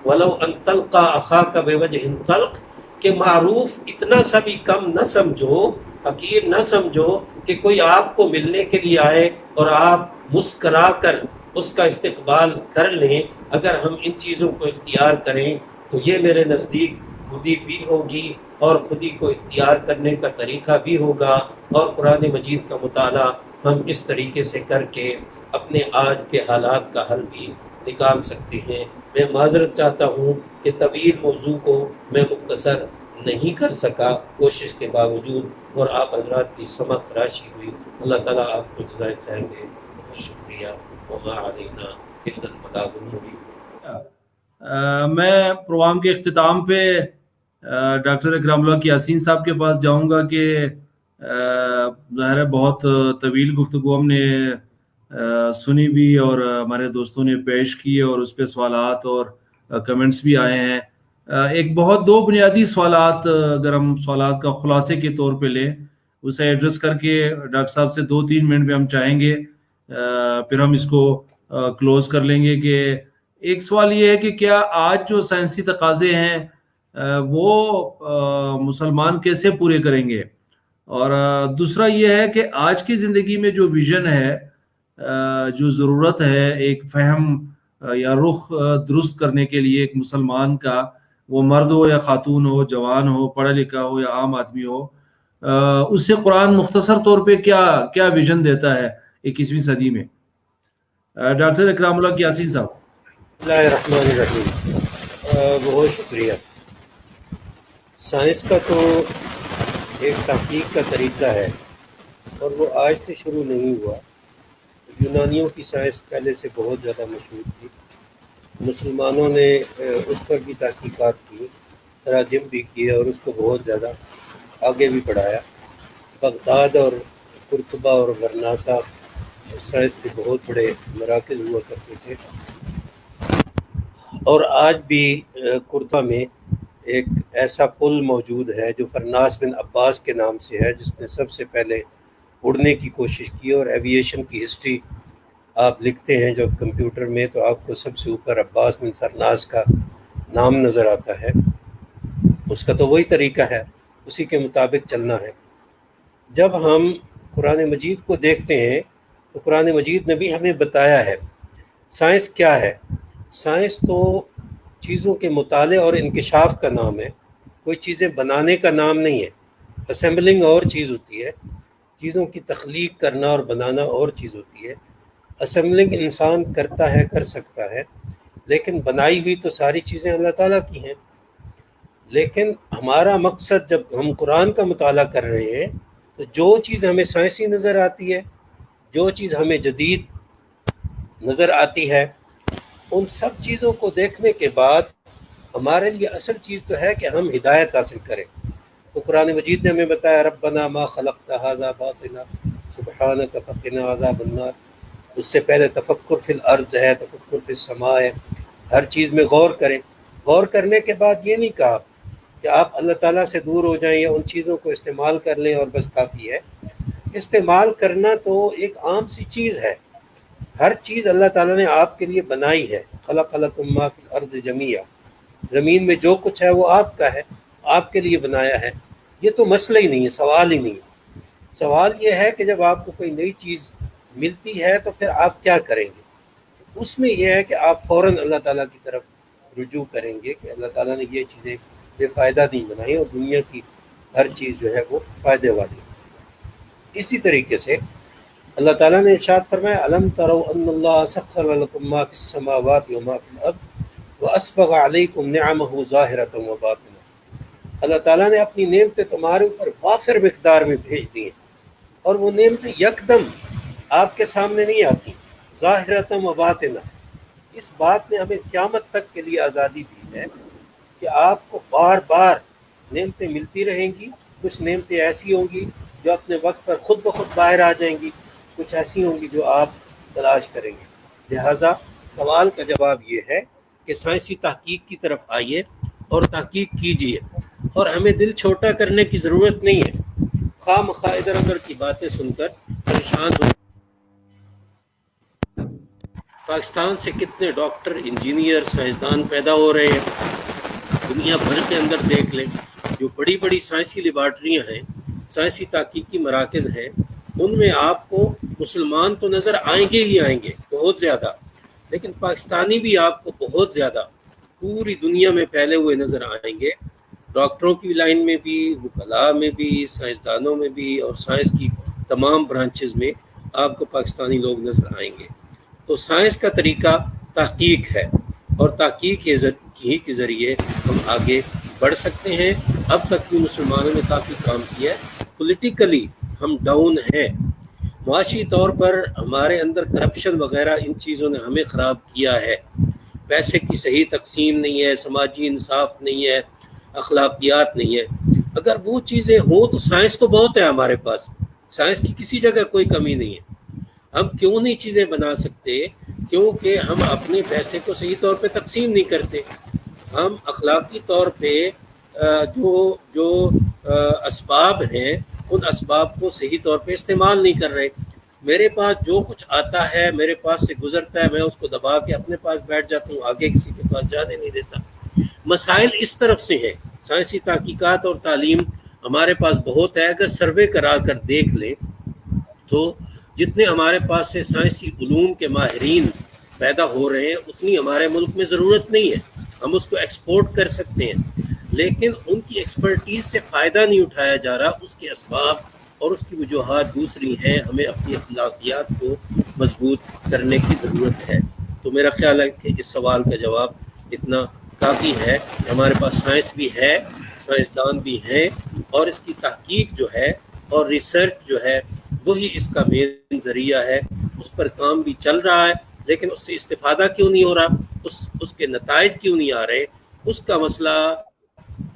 ولو ان تلقى اخاك بوجه طلق، کہ معروف اتنا سا بھی کم نہ سمجھو، حقیر نہ سمجھو کہ کوئی آپ کو ملنے کے لیے آئے اور آپ مسکرا کر اس کا استقبال کر لیں. اگر ہم ان چیزوں کو اختیار کریں تو یہ میرے نزدیک خودی بھی ہوگی اور خودی کو اختیار کرنے کا طریقہ بھی ہوگا. اور قرآن مجید کا مطالعہ ہم اس طریقے سے کر کے اپنے آج کے حالات کا حل بھی نکال سکتے ہیں. میں معذرت چاہتا ہوں کہ طویل موضوع کو میں مختصر نہیں کر سکا کوشش کے باوجود، اور آپ حضرات کی سمجھ خراشی ہوئی. اللہ تعالیٰ آپ کو جزائے خیر دے. بہت شکریہ. وما علینا الا البلاغ المبین. میں پروگرام کے اختتام پہ ڈاکٹر اکرام اللہ یاسین صاحب کے پاس جاؤں گا کہ ظاہر ہے بہت طویل گفتگو ہم نے سنی بھی اور ہمارے دوستوں نے پیش کی اور اس پہ سوالات اور کمنٹس بھی آئے ہیں. ایک بہت دو بنیادی سوالات اگر ہم سوالات کا خلاصے کے طور پہ لیں، اسے ایڈریس کر کے ڈاکٹر صاحب سے 2-3 منٹ میں ہم چاہیں گے پھر ہم اس کو کلوز کر لیں گے. کہ ایک سوال یہ ہے کہ کیا آج جو سائنسی تقاضے ہیں وہ مسلمان کیسے پورے کریں گے، اور دوسرا یہ ہے کہ آج کی زندگی میں جو ویژن ہے، جو ضرورت ہے ایک فہم یا رخ درست کرنے کے لیے ایک مسلمان کا، وہ مرد ہو یا خاتون ہو، جوان ہو، پڑھا لکھا ہو یا عام آدمی ہو، اس سے قرآن مختصر طور پہ کیا ویژن دیتا ہے 21ویں صدی میں؟ ڈاکٹر اکرام اللہ یاسین صاحب. بسم اللہ الرحمن الرحیم. بہت شکریہ. سائنس کا تو ایک تحقیق کا طریقہ ہے اور وہ آج سے شروع نہیں ہوا. یونانیوں کی سائنس پہلے سے بہت زیادہ مشہور تھی. مسلمانوں نے اس پر بھی تحقیقات کی، تراجم بھی کیے اور اس کو بہت زیادہ آگے بھی بڑھایا. بغداد اور قرطبہ اور غرناطہ سائنس کے بہت بڑے مراکز ہوا کرتے تھے. اور آج بھی قرطبہ میں ایک ایسا پل موجود ہے جو فرناس بن عباس کے نام سے ہے، جس نے سب سے پہلے اڑنے کی کوشش کی. اور ایویشن کی ہسٹری آپ لکھتے ہیں جب کمپیوٹر میں تو آپ کو سب سے اوپر عباس بن فرناس کا نام نظر آتا ہے. اس کا تو وہی طریقہ ہے، اسی کے مطابق چلنا ہے. جب ہم قرآن مجید کو دیکھتے ہیں تو قرآن مجید نے بھی ہمیں بتایا ہے سائنس کیا ہے. سائنس تو چیزوں کے مطالعے اور انکشاف کا نام ہے، کوئی چیزیں بنانے کا نام نہیں ہے. اسمبلنگ اور چیز ہوتی ہے، چیزوں کی تخلیق کرنا اور بنانا اور چیز ہوتی ہے. اسمبلنگ انسان کرتا ہے، کر سکتا ہے، لیکن بنائی ہوئی تو ساری چیزیں اللہ تعالیٰ کی ہیں. لیکن ہمارا مقصد جب ہم قرآن کا مطالعہ کر رہے ہیں تو جو چیز ہمیں سائنسی نظر آتی ہے، جو چیز ہمیں جدید نظر آتی ہے، ان سب چیزوں کو دیکھنے کے بعد ہمارے لیے اصل چیز تو ہے کہ ہم ہدایت حاصل کریں. تو قرآن مجید نے ہمیں بتایا ربنا ما خلقت هذا باطلا سبحانک فقنا عذاب النار. اس سے پہلے تفکر فی الارض ہے، تفکر فی السماء ہے. ہر چیز میں غور کریں. غور کرنے کے بعد یہ نہیں کہا کہ آپ اللہ تعالیٰ سے دور ہو جائیں یا ان چیزوں کو استعمال کر لیں اور بس کافی ہے. استعمال کرنا تو ایک عام سی چیز ہے. ہر چیز اللہ تعالیٰ نے آپ کے لیے بنائی ہے. خلق لکم ما فی الارض جمیعا، زمین میں جو کچھ ہے وہ آپ کا ہے، آپ کے لیے بنایا ہے. یہ تو مسئلہ ہی نہیں ہے، سوال ہی نہیں ہے. سوال یہ ہے کہ جب آپ کو کوئی نئی چیز ملتی ہے تو پھر آپ کیا کریں گے. اس میں یہ ہے کہ آپ فوراً اللہ تعالیٰ کی طرف رجوع کریں گے کہ اللہ تعالیٰ نے یہ چیزیں بے فائدہ نہیں بنائی اور دنیا کی ہر چیز جو ہے وہ فائدے والی. اسی طریقے سے اللہ تعالیٰ نے ارشاد فرمایا الم تروا ان اللہ سخر لکم ما فی السماوات وما فی الارض واسبغ علیکم نعمہ ظاہرۃ وباطنہ. اللہ تعالیٰ نے اپنی نعمتیں تمہارے اوپر وافر مقدار میں بھیج دی ہیں، اور وہ نعمتیں یکدم آپ کے سامنے نہیں آتی. ظاہرۃ وباطنہ، اس بات نے ہمیں قیامت تک کے لیے آزادی دی ہے کہ آپ کو بار بار نعمتیں ملتی رہیں گی. کچھ نعمتیں ایسی ہوں گی جو اپنے وقت پر خود بخود باہر آ جائیں گی، کچھ ایسی ہوں گی جو آپ تلاش کریں گے. لہٰذا سوال کا جواب یہ ہے کہ سائنسی تحقیق کی طرف آئیے اور تحقیق کیجیے، اور ہمیں دل چھوٹا کرنے کی ضرورت نہیں ہے، خواہ مخواہ ادھر ادھر کی باتیں سن کر پریشان ہو۔ پاکستان سے کتنے ڈاکٹر، انجینئر، سائنسدان پیدا ہو رہے ہیں، دنیا بھر کے اندر دیکھ لیں، جو بڑی بڑی سائنسی لیبارٹریاں ہیں، سائنسی تحقیقی مراکز ہیں، ان میں آپ کو مسلمان تو نظر آئیں گے ہی آئیں گے بہت زیادہ، لیکن پاکستانی بھی آپ کو بہت زیادہ پوری دنیا میں پھیلے ہوئے نظر آئیں گے، ڈاکٹروں کی لائن میں بھی، وکلاء میں بھی، سائنسدانوں میں بھی، اور سائنس کی تمام برانچز میں آپ کو پاکستانی لوگ نظر آئیں گے۔ تو سائنس کا طریقہ تحقیق ہے، اور تحقیق ہی کے ذریعے ہم آگے بڑھ سکتے ہیں۔ اب تک بھی مسلمانوں نے کافی کام کیا ہے، پولیٹیکلی ہم ڈاؤن ہیں، معاشی طور پر ہمارے اندر کرپشن وغیرہ ان چیزوں نے ہمیں خراب کیا ہے، پیسے کی صحیح تقسیم نہیں ہے، سماجی انصاف نہیں ہے، اخلاقیات نہیں ہے۔ اگر وہ چیزیں ہوں تو سائنس تو بہت ہے ہمارے پاس، سائنس کی کسی جگہ کوئی کمی نہیں ہے۔ ہم کیوں نہیں چیزیں بنا سکتے؟ کیونکہ ہم اپنے پیسے کو صحیح طور پہ تقسیم نہیں کرتے، ہم اخلاقی طور پہ جو اسباب ہیں ان اسباب کو صحیح طور پہ استعمال نہیں کر رہے۔ میرے پاس جو کچھ آتا ہے، میرے پاس سے گزرتا ہے، میں اس کو دبا کے اپنے پاس بیٹھ جاتا ہوں، آگے کسی کے پاس جانے نہیں دیتا۔ مسائل اس طرف سے ہیں، سائنسی تحقیقات اور تعلیم ہمارے پاس بہت ہے۔ اگر سروے کرا کر دیکھ لیں تو جتنے ہمارے پاس سے سائنسی علوم کے ماہرین پیدا ہو رہے ہیں اتنی ہمارے ملک میں ضرورت نہیں ہے، ہم اس کو ایکسپورٹ کر سکتے ہیں، لیکن ان کی ایکسپرٹیز سے فائدہ نہیں اٹھایا جا رہا، اس کے اسباب اور اس کی وجوہات دوسری ہیں۔ ہمیں اپنی اخلاقیات کو مضبوط کرنے کی ضرورت ہے۔ تو میرا خیال ہے کہ اس سوال کا جواب اتنا کافی ہے کہ ہمارے پاس سائنس بھی ہے، سائنسدان بھی ہیں، اور اس کی تحقیق جو ہے اور ریسرچ جو ہے وہی اس کا مین ذریعہ ہے، اس پر کام بھی چل رہا ہے، لیکن اس سے استفادہ کیوں نہیں ہو رہا، اس کے نتائج کیوں نہیں آ رہے، اس کا مسئلہ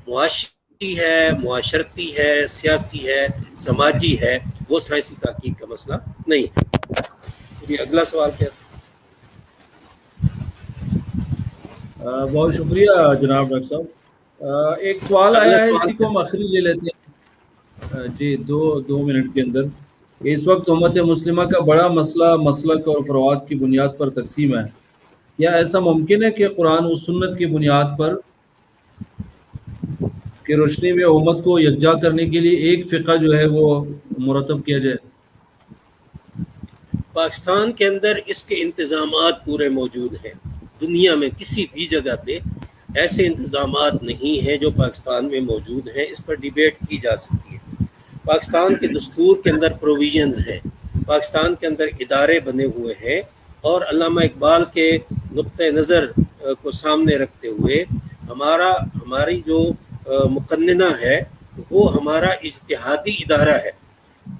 معاشی ہے، معاشرتی ہے، سیاسی ہے، سماجی ہے، وہ سائنسی تحقیق کا مسئلہ نہیں ہے۔ جی اگلا سوال کیا؟ بہت شکریہ جناب ڈاکٹر صاحب۔ ایک سوال آیا ہے، اسی کو ہم آخری لے لیتے ہیں جی، دو منٹ کے اندر۔ اس وقت امت مسلمہ کا بڑا مسئلہ مسلک اور فروعات کی بنیاد پر تقسیم ہے، کیا ایسا ممکن ہے کہ قرآن و سنت کی بنیاد پر کی روشنی میں امت کو یکجا کرنے کے لیے ایک فقہ جو ہے وہ مرتب کیا جائے؟ پاکستان کے اندر اس کے انتظامات پورے موجود ہیں، دنیا میں کسی بھی جگہ پہ ایسے انتظامات نہیں ہیں جو پاکستان میں موجود ہیں، اس پر ڈیبیٹ کی جا سکتی ہے۔ پاکستان کے دستور کے اندر پروویژنز ہیں، پاکستان کے اندر ادارے بنے ہوئے ہیں، اور علامہ اقبال کے نقطۂ نظر کو سامنے رکھتے ہوئے ہماری جو مقننہ ہے وہ ہمارا اجتہادی ادارہ ہے،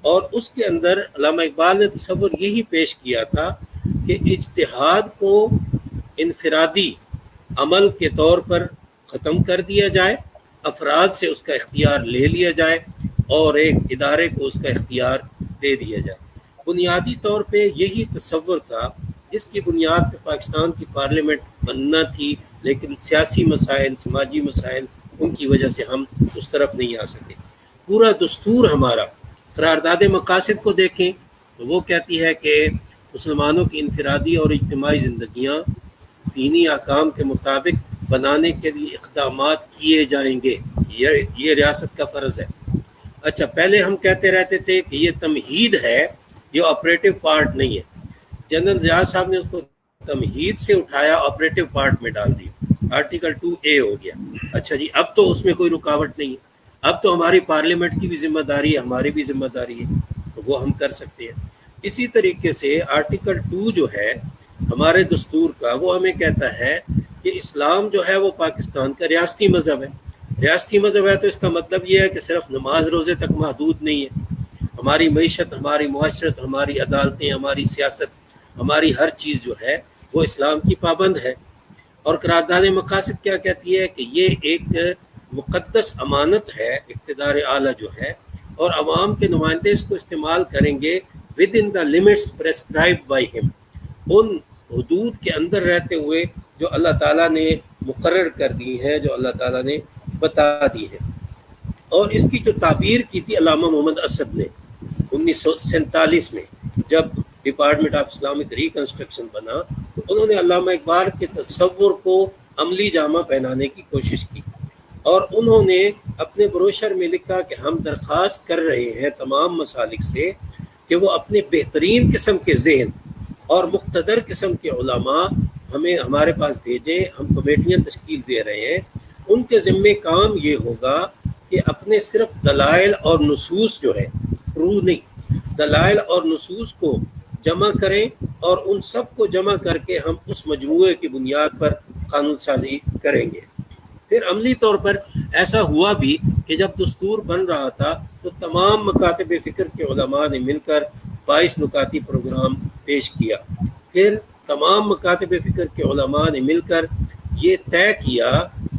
اور اس کے اندر علامہ اقبال نے تصور یہی پیش کیا تھا کہ اجتہاد کو انفرادی عمل کے طور پر ختم کر دیا جائے، افراد سے اس کا اختیار لے لیا جائے، اور ایک ادارے کو اس کا اختیار دے دیا جائے۔ بنیادی طور پہ یہی تصور تھا جس کی بنیاد پہ پاکستان کی پارلیمنٹ بننا تھی، لیکن سیاسی مسائل، سماجی مسائل، ان کی وجہ سے ہم اس طرف نہیں آ سکے۔ پورا دستور ہمارا، قرارداد مقاصد کو دیکھیں تو وہ کہتی ہے کہ مسلمانوں کی انفرادی اور اجتماعی زندگیاں دینی احکام کے مطابق بنانے کے لیے اقدامات کیے جائیں گے، یہ ریاست کا فرض ہے۔ اچھا، پہلے ہم کہتے رہتے تھے کہ یہ تمہید ہے، یہ آپریٹو پارٹ نہیں ہے۔ جنرل ضیاء صاحب نے اس کو تمہید سے اٹھایا، آپریٹو پارٹ میں ڈال دیا، آرٹیکل 2A ہو گیا۔ اچھا جی، اب تو اس میں کوئی رکاوٹ نہیں ہے، اب تو ہماری پارلیمنٹ کی بھی ذمہ داری ہے، ہماری بھی ذمہ داری ہے، تو وہ ہم کر سکتے ہیں۔ اسی طریقے سے آرٹیکل 2 جو ہے ہمارے دستور کا، وہ ہمیں کہتا ہے کہ اسلام جو ہے وہ پاکستان کا ریاستی مذہب ہے۔ ریاستی مذہب ہے تو اس کا مطلب یہ ہے کہ صرف نماز روزے تک محدود نہیں ہے، ہماری معیشت، ہماری معاشرت، ہماری عدالتیں، ہماری سیاست، ہماری ہر چیز جو ہے وہ اسلام کی پابند ہے۔ اور قرارداد مقاصد کیا کہتی ہے کہ یہ ایک مقدس امانت ہے، اقتدار اعلیٰ جو ہے، اور عوام کے نمائندے اس کو استعمال کریں گے within the limits prescribed by him، ان حدود کے اندر رہتے ہوئے جو اللہ تعالیٰ نے مقرر کر دی ہیں جو اللہ تعالیٰ نے بتا دی ہیں. اور اس کی جو تعبیر کی تھی علامہ محمد اسد نے 1947 میں جب ڈپارٹمنٹ آف اسلامک ریکنسٹرکشن بنا تو انہوں نے علامہ اقبال کے تصور کو عملی جامہ پہنانے کی کوشش کی اور انہوں نے اپنے بروشر میں لکھا کہ ہم درخواست کر رہے ہیں تمام مسالک سے کہ وہ اپنے بہترین قسم کے ذہن اور مقتدر قسم کے علماء ہمارے پاس بھیجیں. ہم کمیٹیاں تشکیل دے رہے ہیں. ان کے ذمے کام یہ ہوگا کہ اپنے صرف دلائل اور نصوص جو ہے فروع نہیں، دلائل اور نصوص کو جمع کریں اور ان سب کو جمع کر کے ہم اس مجموعے کی بنیاد پر قانون سازی کریں گے. پھر عملی طور پر ایسا ہوا بھی کہ جب دستور بن رہا تھا تو تمام مکاتب فکر کے علماء نے مل کر 22 نکاتی پروگرام پیش کیا. پھر تمام مکاتب فکر کے علماء نے مل کر یہ طے کیا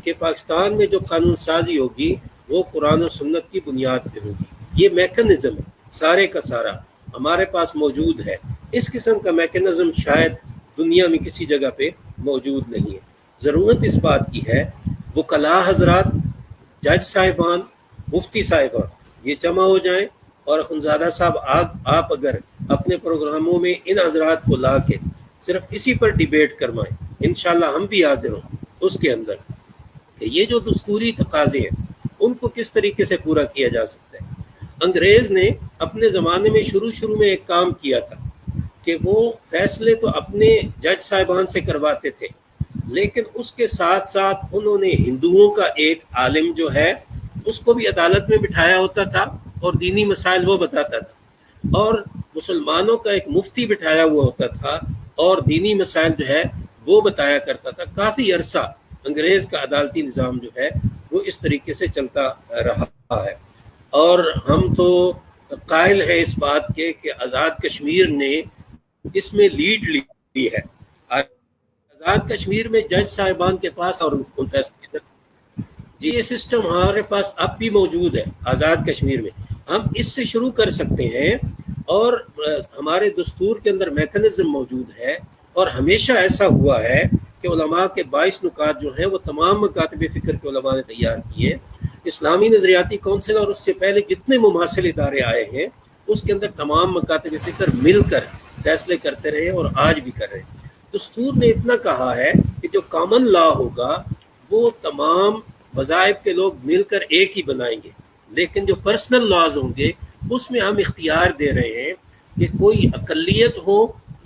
کہ پاکستان میں جو قانون سازی ہوگی وہ قرآن و سنت کی بنیاد پہ ہوگی. یہ میکنزم سارے کا سارا ہمارے پاس موجود ہے. اس قسم کا میکنزم شاید دنیا میں کسی جگہ پہ موجود نہیں ہے. ضرورت اس بات کی ہے وکلاء حضرات، جج صاحبان، مفتی صاحبان یہ جمع ہو جائیں اور اخندزادہ صاحب آپ اگر اپنے پروگراموں میں ان حضرات کو لا کے صرف اسی پر ڈیبیٹ کروائیں، انشاءاللہ ہم بھی حاضر ہوں اس کے اندر کہ یہ جو دستوری تقاضے ہیں ان کو کس طریقے سے پورا کیا جا سکتا ہے. انگریز نے اپنے زمانے میں شروع میں ایک کام کیا تھا کہ وہ فیصلے تو اپنے جج صاحبان سے کرواتے تھے، لیکن اس کے ساتھ ساتھ انہوں نے ہندوؤں کا ایک عالم جو ہے اس کو بھی عدالت میں بٹھایا ہوتا تھا اور دینی مسائل وہ بتاتا تھا، اور مسلمانوں کا ایک مفتی بٹھایا ہوا ہوتا تھا اور دینی مسائل جو ہے وہ بتایا کرتا تھا. کافی عرصہ انگریز کا عدالتی نظام جو ہے وہ اس طریقے سے چلتا رہا ہے. اور ہم تو قائل ہیں اس بات کے کہ آزاد کشمیر نے اس میں لیڈ لی ہے. آزاد کشمیر میں جج صاحبان کے پاس اور ان فیصلے جی یہ سسٹم ہمارے پاس اب بھی موجود ہے. آزاد کشمیر میں ہم اس سے شروع کر سکتے ہیں اور ہمارے دستور کے اندر میکنزم موجود ہے اور ہمیشہ ایسا ہوا ہے کہ علماء کے 22 نکات جو ہیں وہ تمام مکاتب فکر کے علماء نے تیار کیے. اسلامی نظریاتی کونسل اور اس سے پہلے جتنے مماثل ادارے آئے ہیں اس کے اندر تمام مکاتب فکر مل کر فیصلے کرتے رہے اور آج بھی کر رہے ہیں. دستور نے اتنا کہا ہے کہ جو کامن لا ہوگا وہ تمام مذاہب کے لوگ مل کر ایک ہی بنائیں گے، لیکن جو پرسنل لاز ہوں گے اس میں ہم اختیار دے رہے ہیں کہ کوئی اقلیت ہو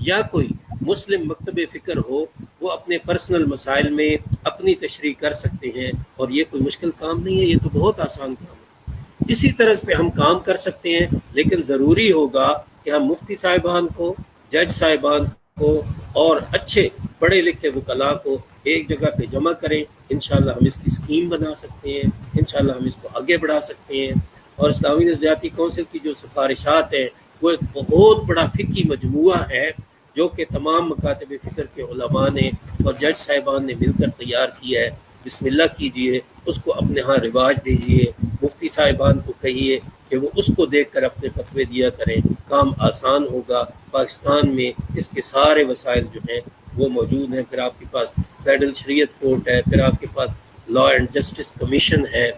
یا کوئی مسلم مکتب فکر ہو وہ اپنے پرسنل مسائل میں اپنی تشریح کر سکتے ہیں. اور یہ کوئی مشکل کام نہیں ہے، یہ تو بہت آسان کام ہے. اسی طرز پہ ہم کام کر سکتے ہیں، لیکن ضروری ہوگا کہ ہم مفتی صاحبان کو، جج صاحبان کو اور اچھے پڑھے لکھے وکلاء کو ایک جگہ پہ جمع کریں. انشاءاللہ ہم اس کی اسکیم بنا سکتے ہیں، انشاءاللہ ہم اس کو آگے بڑھا سکتے ہیں. اور اسلامی نظریاتی کونسل کی جو سفارشات ہیں وہ ایک بہت بڑا فقہی مجموعہ ہے جو کہ تمام مکاتب فکر کے علماء نے اور جج صاحبان نے مل کر تیار کیا ہے. بسم اللہ کیجئے، اس کو اپنے ہاں رواج دیجئے، مفتی صاحبان کو کہیے کہ وہ اس کو دیکھ کر اپنے فتوے دیا کریں. کام آسان ہوگا. پاکستان میں اس کے سارے وسائل جو ہیں وہ موجود ہیں. پھر آپ کے پاس فیڈرل شریعت کورٹ ہے، پھر آپ کے پاس لا اینڈ جسٹس کمیشن ہے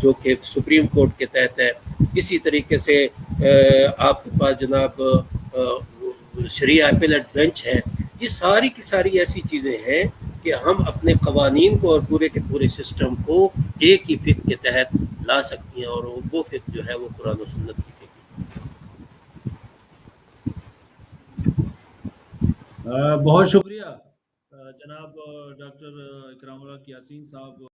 جو کہ سپریم کورٹ کے تحت ہے. اسی طریقے سے آپ کے پاس جناب شریعہ اپیلیٹ بینچ ہے. یہ ساری کی ساری ایسی چیزیں ہیں کہ ہم اپنے قوانین کو اور پورے کے پورے سسٹم کو ایک ہی فقہ کے تحت لا سکتی ہیں، اور وہ فقہ جو ہے وہ قرآن و سنت کی فقہ. بہت شکریہ جناب ڈاکٹر اکرام اللہ یاسین صاحب.